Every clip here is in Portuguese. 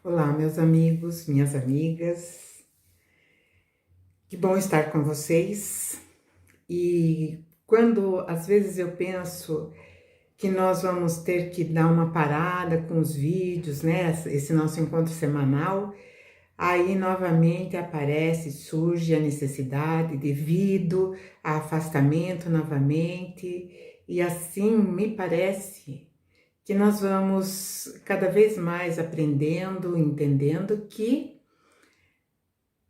Olá, meus amigos, minhas amigas. Que bom estar com vocês. E quando às vezes eu penso que nós vamos ter que dar uma parada com os vídeos, né? Esse nosso encontro semanal, aí novamente aparece, surge a necessidade devido a afastamento novamente, e assim me parece que nós vamos cada vez mais aprendendo, entendendo que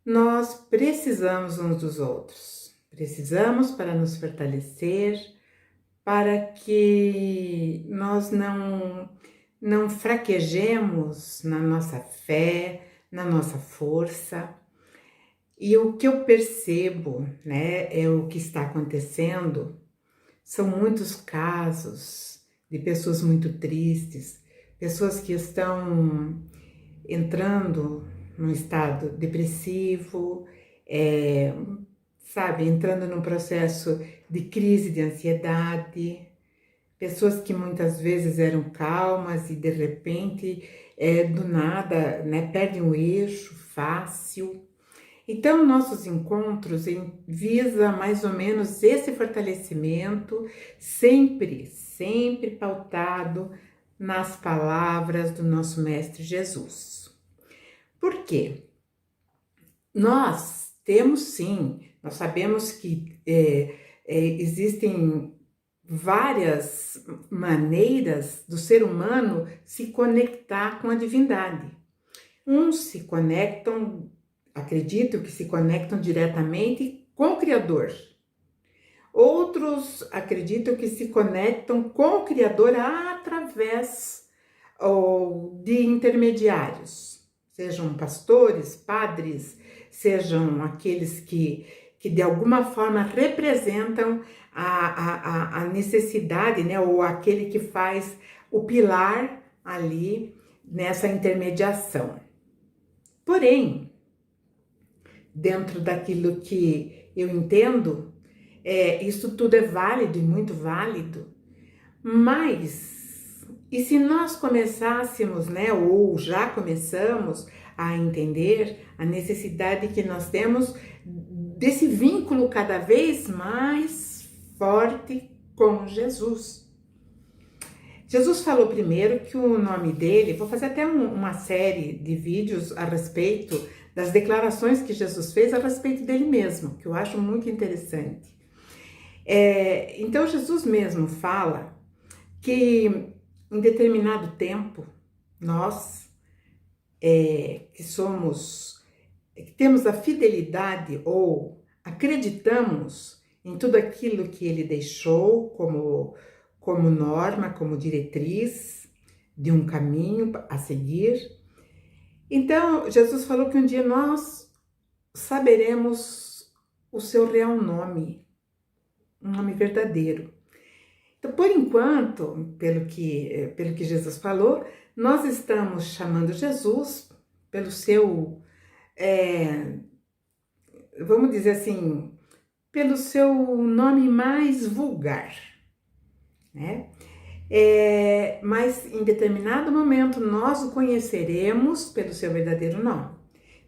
nós precisamos uns dos outros. Precisamos para nos fortalecer, para que nós não fraquejemos na nossa fé, na nossa força. E o que eu percebo, né, é o que está acontecendo. São muitos casos de pessoas muito tristes, pessoas que estão entrando num estado depressivo, entrando num processo de crise de ansiedade, pessoas que muitas vezes eram calmas e de repente, do nada, né, perdem o eixo fácil. Então, nossos encontros visa mais ou menos esse fortalecimento, sempre pautado nas palavras do nosso Mestre Jesus. Por quê? Nós temos sim, nós sabemos que existem várias maneiras do ser humano se conectar com a divindade. Uns se conectam, acredito que se conectam diretamente com o Criador. Outros acreditam que se conectam com o Criador através de intermediários, sejam pastores, padres, sejam aqueles que de alguma forma representam a necessidade, né, ou aquele que faz o pilar ali nessa intermediação. Porém, dentro daquilo que eu entendo, isso tudo é válido e muito válido, mas e se nós começássemos, né, ou já começamos a entender a necessidade que nós temos desse vínculo cada vez mais forte com Jesus? Jesus falou primeiro que o nome dele, vou fazer até uma série de vídeos a respeito das declarações que Jesus fez a respeito dele mesmo, que eu acho muito interessante. Então Jesus mesmo fala que em determinado tempo, nós que temos a fidelidade ou acreditamos em tudo aquilo que ele deixou como norma, como diretriz de um caminho a seguir. Então, Jesus falou que um dia nós saberemos o seu real nome, um nome verdadeiro. Então, por enquanto, pelo que Jesus falou, nós estamos chamando Jesus pelo seu, vamos dizer assim, pelo seu nome mais vulgar, né? Mas em determinado momento nós o conheceremos pelo seu verdadeiro nome.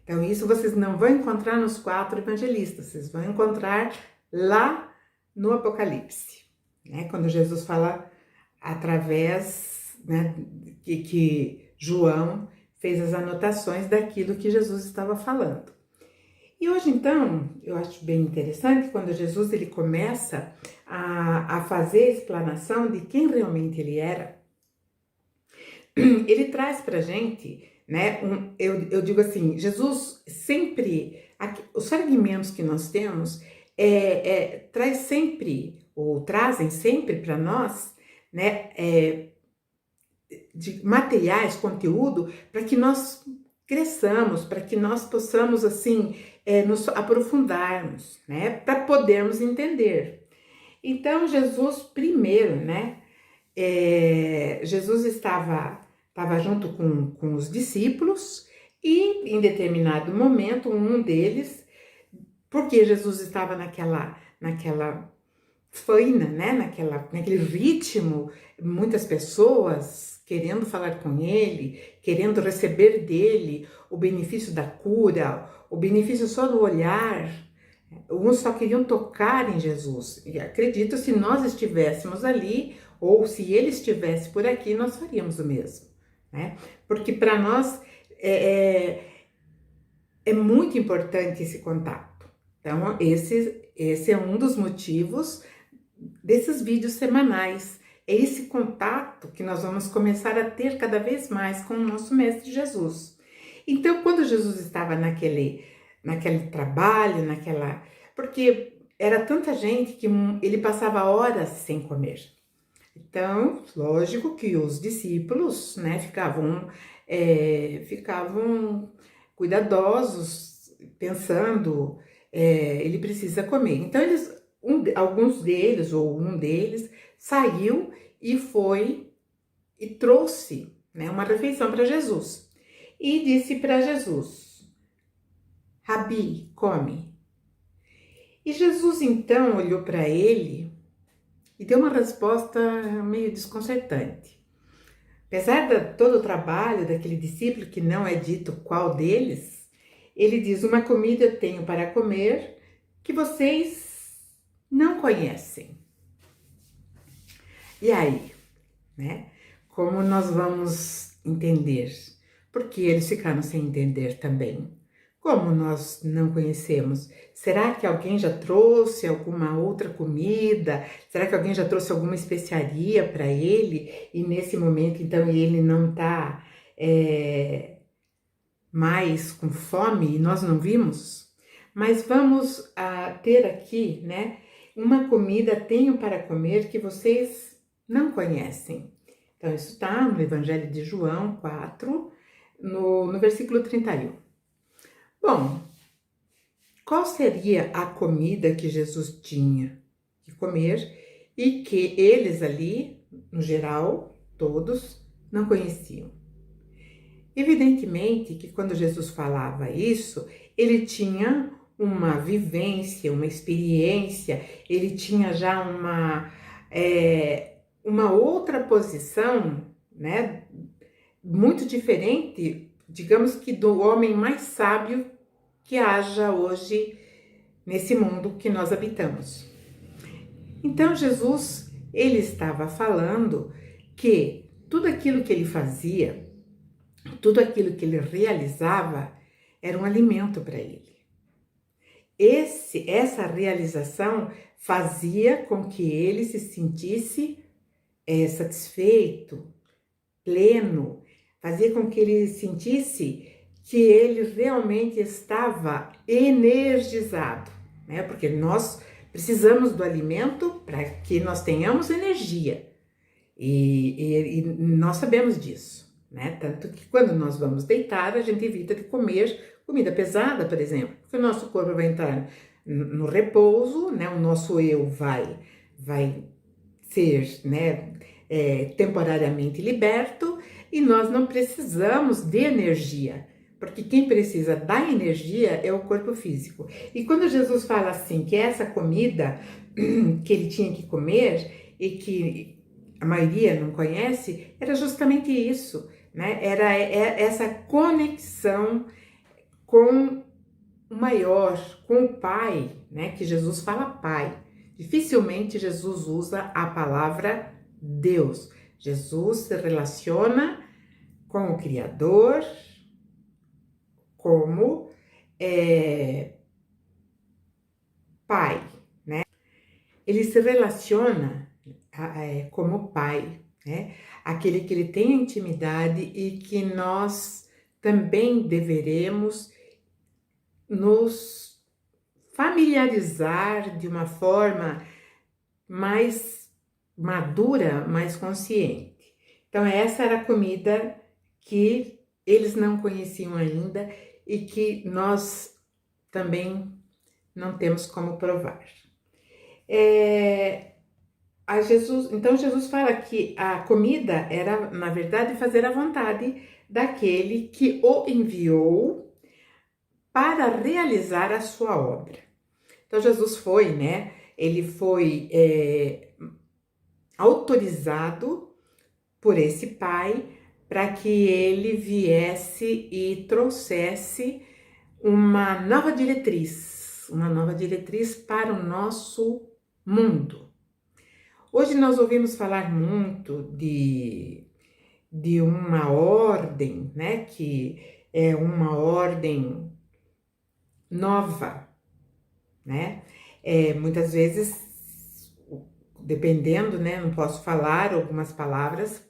Então isso vocês não vão encontrar nos 4 evangelistas, vocês vão encontrar lá no Apocalipse, né? Quando Jesus fala através, né, que João fez as anotações daquilo que Jesus estava falando. E hoje, então, eu acho bem interessante quando Jesus ele começa a fazer a explanação de quem realmente ele era. Ele traz pra gente, né, eu digo assim, Jesus sempre, os fragmentos que nós temos, traz sempre, ou trazem sempre para nós, né, de materiais, conteúdo, para que nós cresçamos, para que nós possamos, assim, nos aprofundarmos, né, para podermos entender. Então, Jesus primeiro, né, Jesus estava junto com os discípulos e em determinado momento, um deles, porque Jesus estava naquela faina, né, naquele ritmo, muitas pessoas querendo falar com ele, querendo receber dele o benefício da cura, o benefício só do olhar. Uns só queriam tocar em Jesus. E acredito, se nós estivéssemos ali, ou se ele estivesse por aqui, nós faríamos o mesmo, né? Porque para nós é muito importante esse contato. Então, esse é um dos motivos desses vídeos semanais. É esse contato que nós vamos começar a ter cada vez mais com o nosso Mestre Jesus. Então, quando Jesus estava naquele trabalho, porque era tanta gente que ele passava horas sem comer. Então, lógico que os discípulos, né, ficavam cuidadosos, pensando, ele precisa comer. Então, alguns deles, ou um deles, saiu e foi e trouxe, né, uma refeição para Jesus. E disse para Jesus: Rabi, come. E Jesus então olhou para ele e deu uma resposta meio desconcertante. Apesar de todo o trabalho daquele discípulo, que não é dito qual deles, ele diz: uma comida eu tenho para comer que vocês não conhecem. E aí, né? Como nós vamos entender? Porque eles ficaram sem entender também. Como nós não conhecemos? Será que alguém já trouxe alguma outra comida? Será que alguém já trouxe alguma especiaria para ele? E nesse momento, então, ele não está mais com fome e nós não vimos? Mas vamos ter aqui, né? Uma comida tenho para comer que vocês não conhecem. Então, isso está no Evangelho de João 4, no versículo 31. Bom, qual seria a comida que Jesus tinha que comer e que eles ali, no geral, todos, não conheciam? Evidentemente que quando Jesus falava isso, ele tinha uma vivência, uma experiência, ele tinha já uma outra posição, né, muito diferente, digamos que do homem mais sábio que haja hoje nesse mundo que nós habitamos. Então Jesus, ele estava falando que tudo aquilo que ele fazia, tudo aquilo que ele realizava era um alimento para ele. Essa realização fazia com que ele se sentisse satisfeito, pleno, fazia com que ele sentisse que ele realmente estava energizado, né? Porque nós precisamos do alimento para que nós tenhamos energia. E nós sabemos disso, né? Tanto que quando nós vamos deitar, a gente evita de comer comida pesada, por exemplo, porque o nosso corpo vai entrar no repouso, né? O nosso eu vai ser, né, temporariamente liberto, e nós não precisamos de energia, porque quem precisa da energia é o corpo físico. E quando Jesus fala assim, que essa comida que ele tinha que comer e que a maioria não conhece, era justamente isso, né? Era essa conexão com o maior, com o Pai, né? Que Jesus fala Pai. Dificilmente Jesus usa a palavra Deus. Jesus se relaciona com o Criador como Pai, né? Ele se relaciona como Pai, né? Aquele que ele tem intimidade e que nós também deveremos nos familiarizar de uma forma mais madura, mais consciente. Então, essa era a comida que eles não conheciam ainda e que nós também não temos como provar. Então, Jesus fala que a comida era, na verdade, fazer a vontade daquele que o enviou para realizar a sua obra. Então, Jesus foi, né? Ele foi autorizado por esse pai para que ele viesse e trouxesse uma nova diretriz para o nosso mundo. Hoje nós ouvimos falar muito de uma ordem, né, que é uma ordem nova, né? Muitas vezes, dependendo, né, não posso falar algumas palavras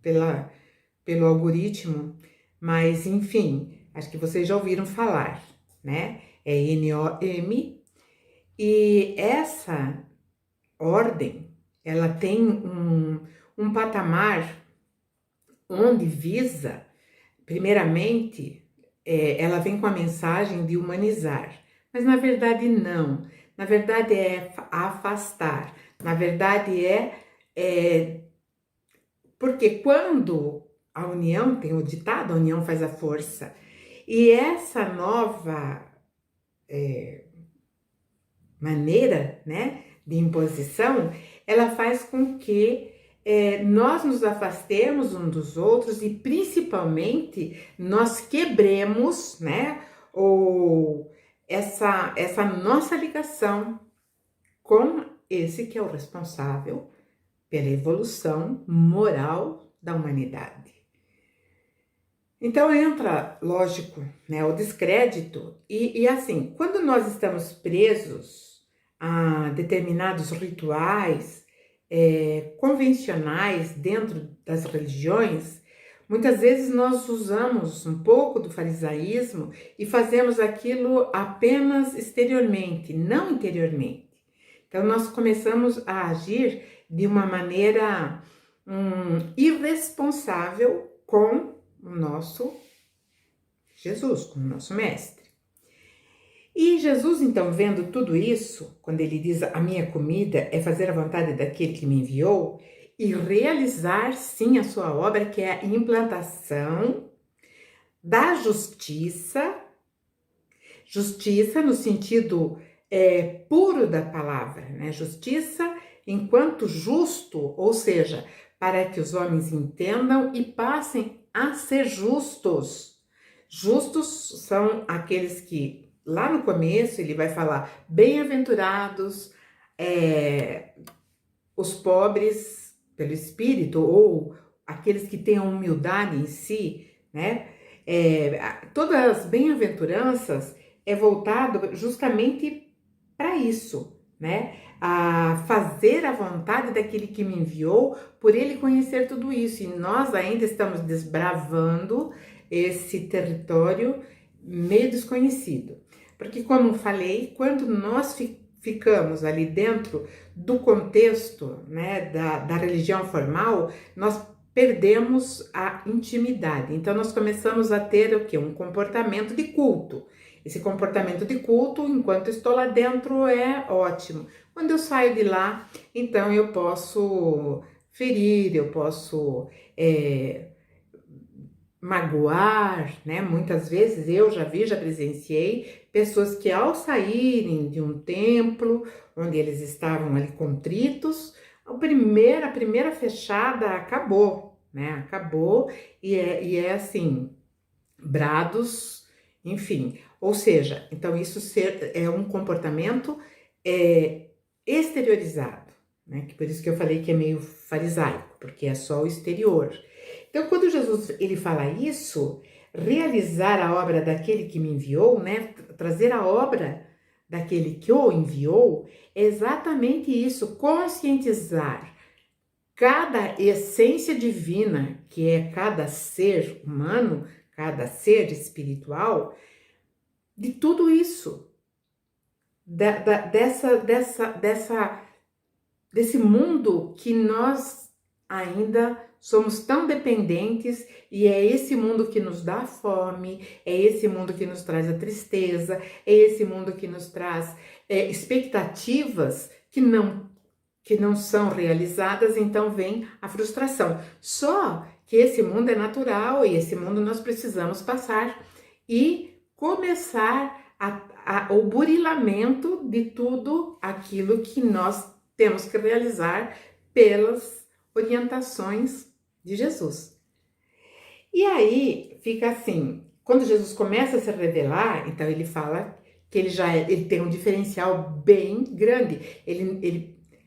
pelo algoritmo, mas enfim, acho que vocês já ouviram falar, né? É NOM, e essa ordem, ela tem um patamar onde visa, primeiramente, ela vem com a mensagem de humanizar, mas na verdade não, na verdade é afastar, na verdade porque quando a união, tem o ditado, a união faz a força, e essa nova maneira, né, de imposição, ela faz com que nós nos afastemos uns dos outros e principalmente nós quebremos, né, ou essa nossa ligação com esse que é o responsável pela evolução moral da humanidade. Então entra, lógico, né, o descrédito e assim, quando nós estamos presos a determinados rituais convencionais dentro das religiões, muitas vezes nós usamos um pouco do farisaísmo e fazemos aquilo apenas exteriormente, não interiormente. Então nós começamos a agir de uma maneira irresponsável com o nosso Jesus, com o nosso mestre. E Jesus, então, vendo tudo isso, quando ele diz a minha comida é fazer a vontade daquele que me enviou e realizar, sim, a sua obra, que é a implantação da justiça no sentido puro da palavra, né? Justiça enquanto justo, ou seja, para que os homens entendam e passem a ser justos. Justos são aqueles que, lá no começo, ele vai falar bem-aventurados os pobres pelo espírito, ou aqueles que têm a humildade em si, né? Todas as bem-aventuranças é voltado justamente para isso, né? A fazer a vontade daquele que me enviou, por ele conhecer tudo isso. E nós ainda estamos desbravando esse território meio desconhecido. Porque, como falei, quando nós ficamos ali dentro do contexto, né, da religião formal, nós perdemos a intimidade. Então, nós começamos a ter o quê? Um comportamento de culto. Esse comportamento de culto, enquanto estou lá dentro, é ótimo. Quando eu saio de lá, então eu posso ferir, eu posso magoar, né? Muitas vezes eu já presenciei pessoas que ao saírem de um templo, onde eles estavam ali contritos, a primeira fechada acabou, né? Acabou e é assim, brados, enfim. Ou seja, então isso é um comportamento exteriorizado, né? Que por isso que eu falei que é meio farisaico, porque é só o exterior. Então, quando Jesus ele fala isso, realizar a obra daquele que me enviou, né? Trazer a obra daquele que o enviou, é exatamente isso, conscientizar cada essência divina, que é cada ser humano, cada ser espiritual, de tudo isso, desse mundo que nós ainda somos tão dependentes, e é esse mundo que nos dá fome, é esse mundo que nos traz a tristeza, é esse mundo que nos traz expectativas que não são realizadas, então vem a frustração. Só que esse mundo é natural e esse mundo nós precisamos passar e começar o burilamento de tudo aquilo que nós temos que realizar pelas orientações de Jesus. E aí fica assim, quando Jesus começa a se revelar, então ele fala que ele tem um diferencial bem grande.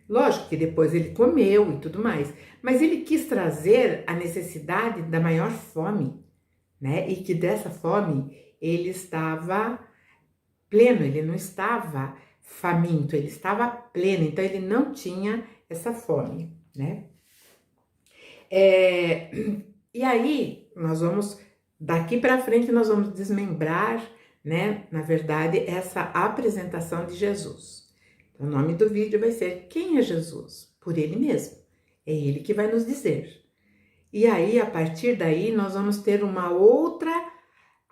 Lógico que depois ele comeu e tudo mais, mas ele quis trazer a necessidade da maior fome, né? E que dessa fome ele estava pleno, ele não estava faminto, ele estava pleno, então ele não tinha essa fome, né? E aí, daqui para frente, nós vamos desmembrar, né, na verdade, essa apresentação de Jesus. Então, o nome do vídeo vai ser Quem é Jesus? Por Ele mesmo. É Ele que vai nos dizer. E aí, a partir daí, nós vamos ter uma outra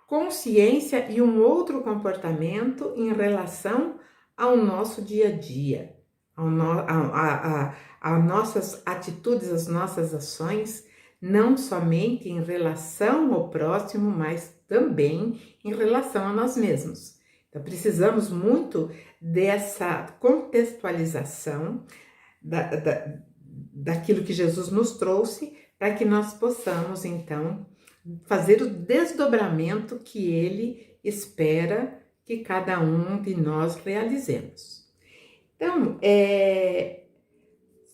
consciência e um outro comportamento em relação ao nosso dia a dia, a nossas atitudes, as nossas ações, não somente em relação ao próximo, mas também em relação a nós mesmos. Então, precisamos muito dessa contextualização daquilo que Jesus nos trouxe, para que nós possamos, então, fazer o desdobramento que Ele espera que cada um de nós realizemos. Então,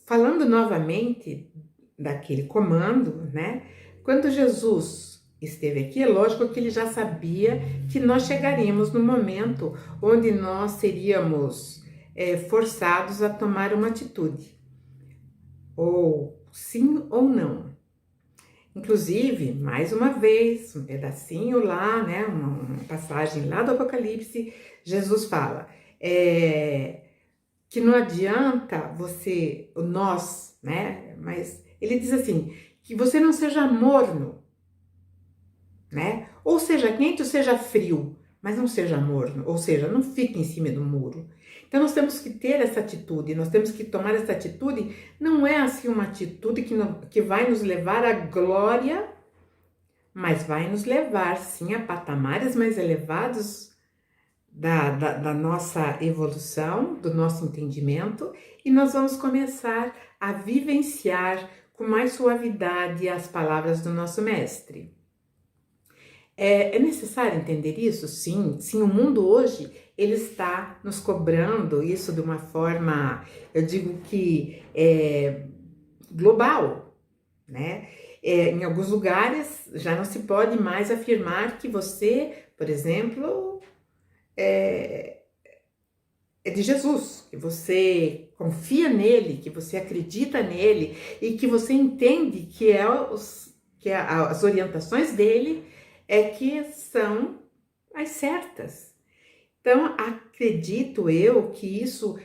falando novamente daquele comando, né? Quando Jesus esteve aqui, é lógico que ele já sabia que nós chegaríamos no momento onde nós seríamos forçados a tomar uma atitude, ou sim ou não. Inclusive, mais uma vez, um pedacinho lá, né? Uma passagem lá do Apocalipse, Jesus fala que não adianta nós, né? Mas ele diz assim, que você não seja morno, né? Ou seja quente ou seja frio, mas não seja morno, ou seja, não fique em cima do muro. Então nós temos que ter essa atitude, nós temos que tomar essa atitude, não é assim uma atitude que vai nos levar à glória, mas vai nos levar sim a patamares mais elevados da nossa evolução, do nosso entendimento, e nós vamos começar a vivenciar com mais suavidade as palavras do nosso mestre. É necessário entender isso? Sim, sim, o mundo hoje, ele está nos cobrando isso de uma forma, eu digo que global, né? Em alguns lugares já não se pode mais afirmar que você, por exemplo, é de Jesus, que você confia nele, que você acredita nele e que você entende que as orientações dele que são as certas. Então, acredito eu que isso,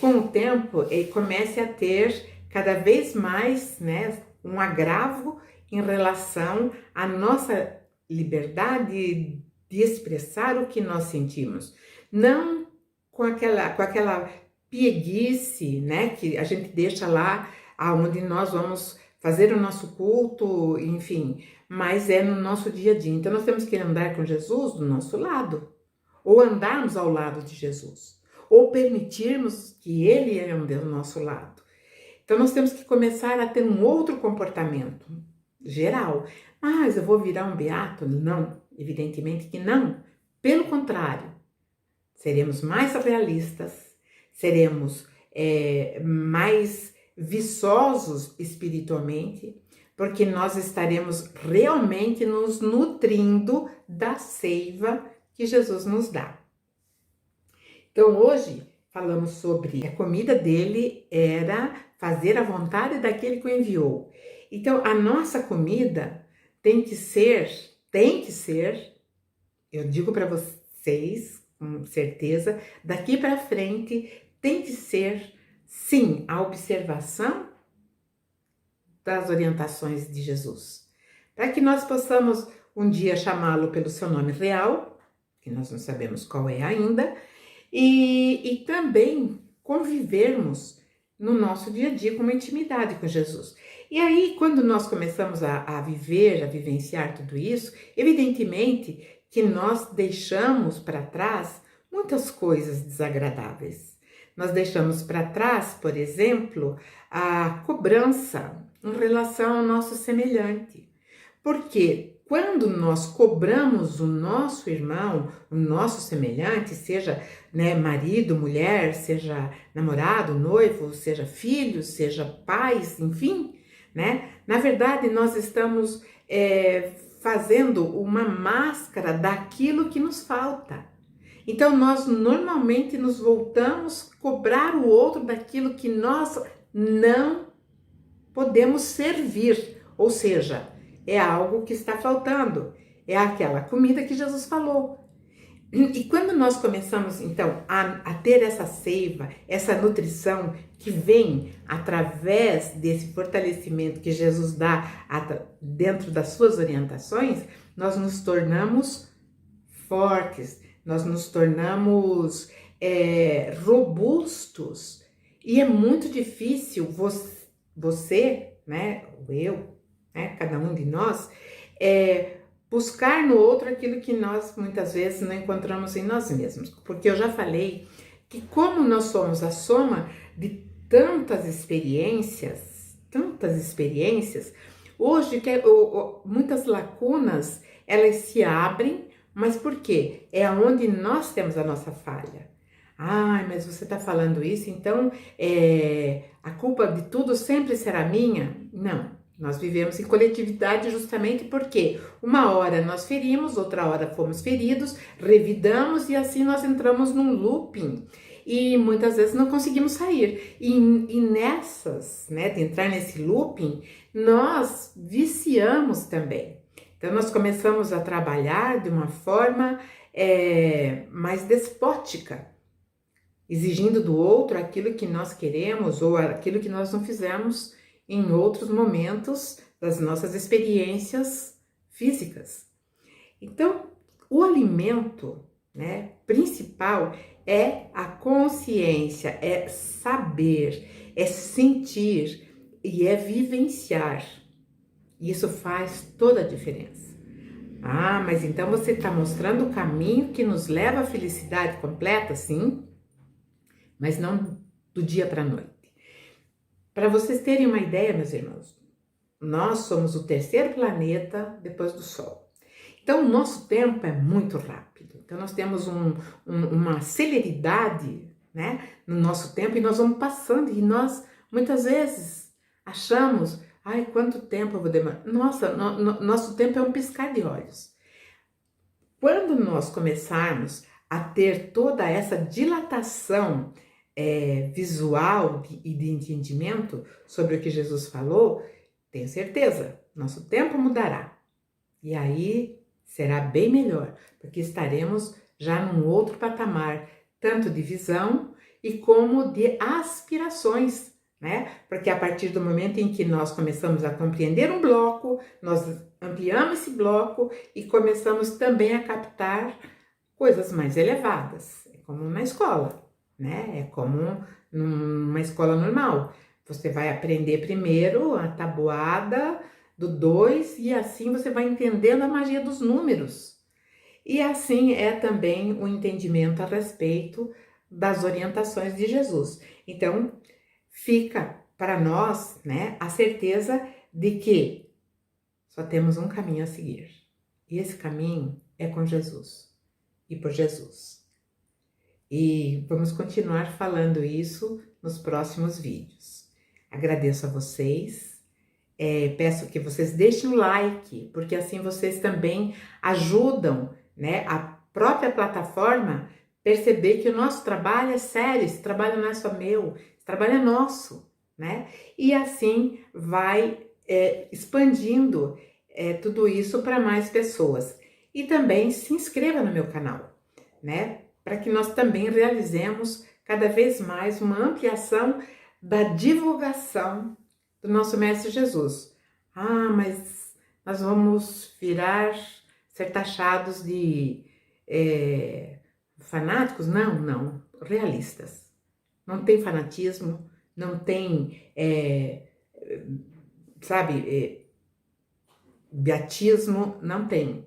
com o tempo, comece a ter cada vez mais, né, um agravo em relação à nossa liberdade de expressar o que nós sentimos. Não com aquela pieguice, né, que a gente deixa lá aonde nós vamos fazer o nosso culto, enfim, mas é no nosso dia a dia. Então nós temos que andar com Jesus do nosso lado, ou andarmos ao lado de Jesus, ou permitirmos que Ele ande ao nosso lado. Então nós temos que começar a ter um outro comportamento geral. Mas eu vou virar um beato? Não, evidentemente que não. Pelo contrário, seremos mais realistas, seremos mais viçosos espiritualmente, porque nós estaremos realmente nos nutrindo da seiva que Jesus nos dá. Então hoje falamos sobre a comida dele era fazer a vontade daquele que o enviou. Então a nossa comida tem que ser, eu digo para vocês com certeza, daqui para frente tem que ser, sim, a observação das orientações de Jesus, para que nós possamos um dia chamá-lo pelo seu nome real, que nós não sabemos qual é ainda, e também convivermos no nosso dia a dia com uma intimidade com Jesus. E aí, quando nós começamos a viver, a vivenciar tudo isso, evidentemente que nós deixamos para trás muitas coisas desagradáveis. Nós deixamos para trás, por exemplo, a cobrança, em relação ao nosso semelhante. Porque quando nós cobramos o nosso irmão, o nosso semelhante, seja, né, marido, mulher, seja namorado, noivo, seja filho, seja pais, enfim, né? Na verdade, nós estamos fazendo uma máscara daquilo que nos falta. Então, nós normalmente nos voltamos a cobrar o outro daquilo que nós não podemos servir, ou seja, é algo que está faltando, é aquela comida que Jesus falou. E quando nós começamos, então, a ter essa seiva, essa nutrição que vem através desse fortalecimento que Jesus dá dentro das suas orientações, nós nos tornamos fortes, nós nos tornamos robustos. E é muito difícil você, né, ou eu, né, cada um de nós, buscar no outro aquilo que nós muitas vezes não encontramos em nós mesmos. Porque eu já falei que como nós somos a soma de tantas experiências, hoje muitas lacunas, elas se abrem, mas por quê? É onde nós temos a nossa falha. Ah, mas você está falando isso, então a culpa de tudo sempre será minha? Não, nós vivemos em coletividade justamente porque uma hora nós ferimos, outra hora fomos feridos, revidamos e assim nós entramos num looping e muitas vezes não conseguimos sair. E nessas, né, de entrar nesse looping, nós viciamos também. Então nós começamos a trabalhar de uma forma mais despótica, exigindo do outro aquilo que nós queremos ou aquilo que nós não fizemos em outros momentos das nossas experiências físicas. Então, o alimento, né, principal é a consciência, é saber, é sentir e é vivenciar. Isso faz toda a diferença. Ah, mas então você está mostrando o caminho que nos leva à felicidade completa? Sim, mas não do dia para a noite. Para vocês terem uma ideia, meus irmãos, nós somos o terceiro planeta depois do Sol. Então, o nosso tempo é muito rápido. Então, nós temos uma celeridade, né, no nosso tempo e nós vamos passando e nós, muitas vezes, achamos, ai, quanto tempo eu vou demorar? Nossa, nosso tempo é um piscar de olhos. Quando nós começarmos a ter toda essa dilatação visual e de entendimento sobre o que Jesus falou, tenho certeza, nosso tempo mudará. E aí será bem melhor, porque estaremos já num outro patamar, tanto de visão e como de aspirações, né? Porque a partir do momento em que nós começamos a compreender um bloco, nós ampliamos esse bloco e começamos também a captar coisas mais elevadas, como na escola, né? É como numa escola normal. Você vai aprender primeiro a tabuada do 2 e assim você vai entendendo a magia dos números. E assim é também o entendimento a respeito das orientações de Jesus. Então, fica para nós, né, a certeza de que só temos um caminho a seguir. E esse caminho é com Jesus e por Jesus. E vamos continuar falando isso nos próximos vídeos. Agradeço a vocês, peço que vocês deixem o like, porque assim vocês também ajudam, né, a própria plataforma perceber que o nosso trabalho é sério, esse trabalho não é só meu, esse trabalho é nosso, né? E assim vai expandindo tudo isso para mais pessoas. E também se inscreva no meu canal, né? Para que nós também realizemos cada vez mais uma ampliação da divulgação do nosso Mestre Jesus. Ah, mas nós vamos ser taxados de fanáticos? Não, realistas. Não tem fanatismo, não tem, beatismo, não tem.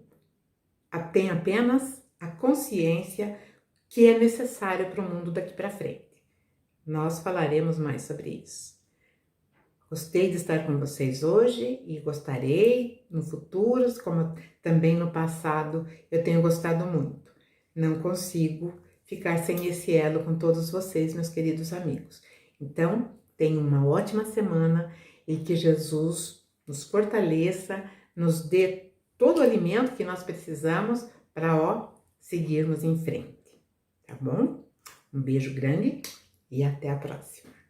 Tem apenas a consciência que é necessária para o mundo daqui para frente. Nós falaremos mais sobre isso. Gostei de estar com vocês hoje e gostarei no futuro, como também no passado eu tenho gostado muito. Não consigo ficar sem esse elo com todos vocês, meus queridos amigos. Então, tenha uma ótima semana e que Jesus nos fortaleça, nos dê todo o alimento que nós precisamos para, seguirmos em frente, tá bom? Um beijo grande e até a próxima.